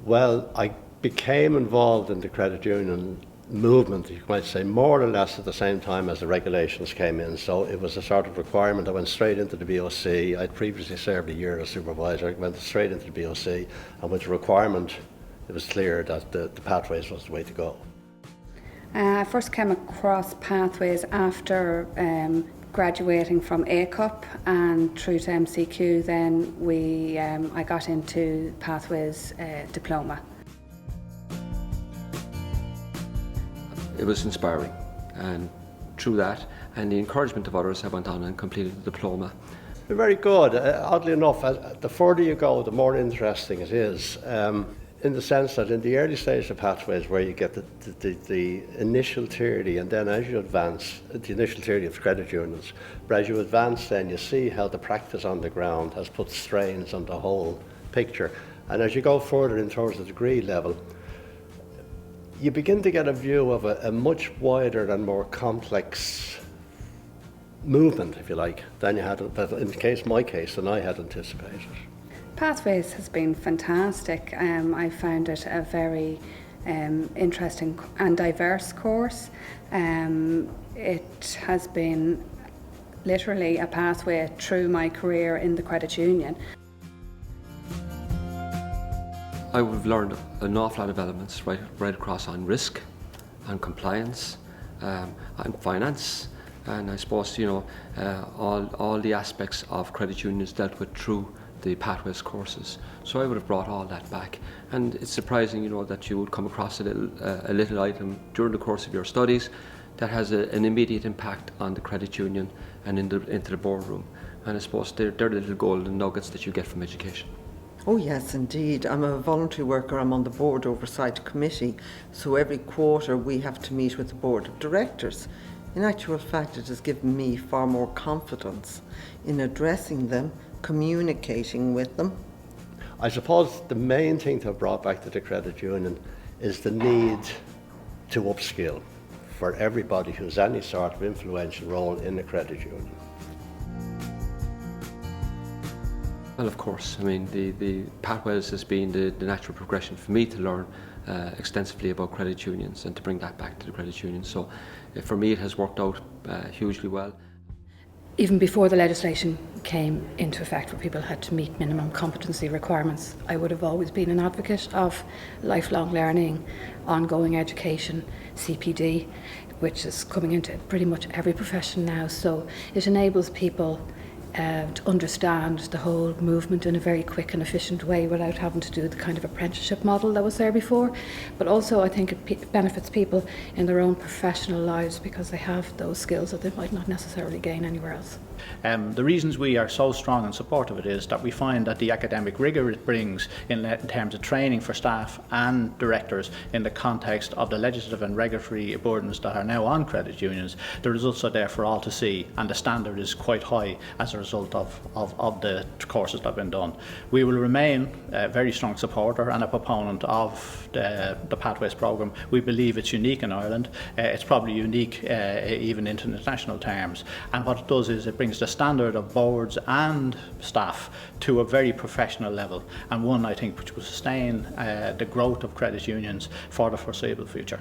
Well, I became involved in the credit union movement, you might say, more or less at the same time as the regulations came in. So it was a sort of requirement. I went straight into the BOC. I'd previously served a year as supervisor. I went straight into the BOC, and with the requirement, it was clear that the pathways was the way to go. I first came across pathways after graduating from ACUP and through to MCQ. Then I got into pathways diploma. It was inspiring, and through that and the encouragement of others, I went on and completed the diploma. Very good. Oddly enough, the further you go, the more interesting it is. In the sense that in the early stage of pathways, where you get the initial theory, and then as you advance, the initial theory of credit unions, but as you advance, then you see how the practice on the ground has put strains on the whole picture. And as you go further in towards the degree level, you begin to get a view of a much wider and more complex movement, if you like, than you had, in my case, than I had anticipated. Pathways has been fantastic. I found it a very interesting and diverse course. It has been literally a pathway through my career in the credit union. I would have learned an awful lot of elements right across on risk, on compliance, on finance, and I suppose all the aspects of credit unions dealt with through the pathways courses. So I would have brought all that back, and it's surprising, that you would come across a little item during the course of your studies that has an immediate impact on the credit union and into the boardroom. And I suppose they're the little golden nuggets that you get from education. Oh yes, indeed. I'm a voluntary worker. I'm on the board oversight committee, so every quarter we have to meet with the board of directors. In actual fact, it has given me far more confidence in addressing them, communicating with them. I suppose the main thing to have brought back to the credit union is the need to upskill for everybody who's any sort of influential role in the credit union. Well, of course, the pathways has been the natural progression for me to learn extensively about credit unions and to bring that back to the credit union. So for me it has worked out hugely well. Even before the legislation came into effect where people had to meet minimum competency requirements, I would have always been an advocate of lifelong learning, ongoing education, CPD, which is coming into pretty much every profession now. So it enables people to understand the whole movement in a very quick and efficient way without having to do the kind of apprenticeship model that was there before. But also I think it benefits people in their own professional lives because they have those skills that they might not necessarily gain anywhere else. The reasons we are so strong in support of it is that we find that the academic rigour it brings in terms of training for staff and directors in the context of the legislative and regulatory burdens that are now on credit unions, the results are there for all to see, and the standard is quite high as a result of the courses that have been done. We will remain a very strong supporter and a proponent of the Pathways programme. We believe it's unique in Ireland. It's probably unique even in international terms, and what it does is it brings the standard of boards and staff to a very professional level, and one I think which will sustain the growth of credit unions for the foreseeable future.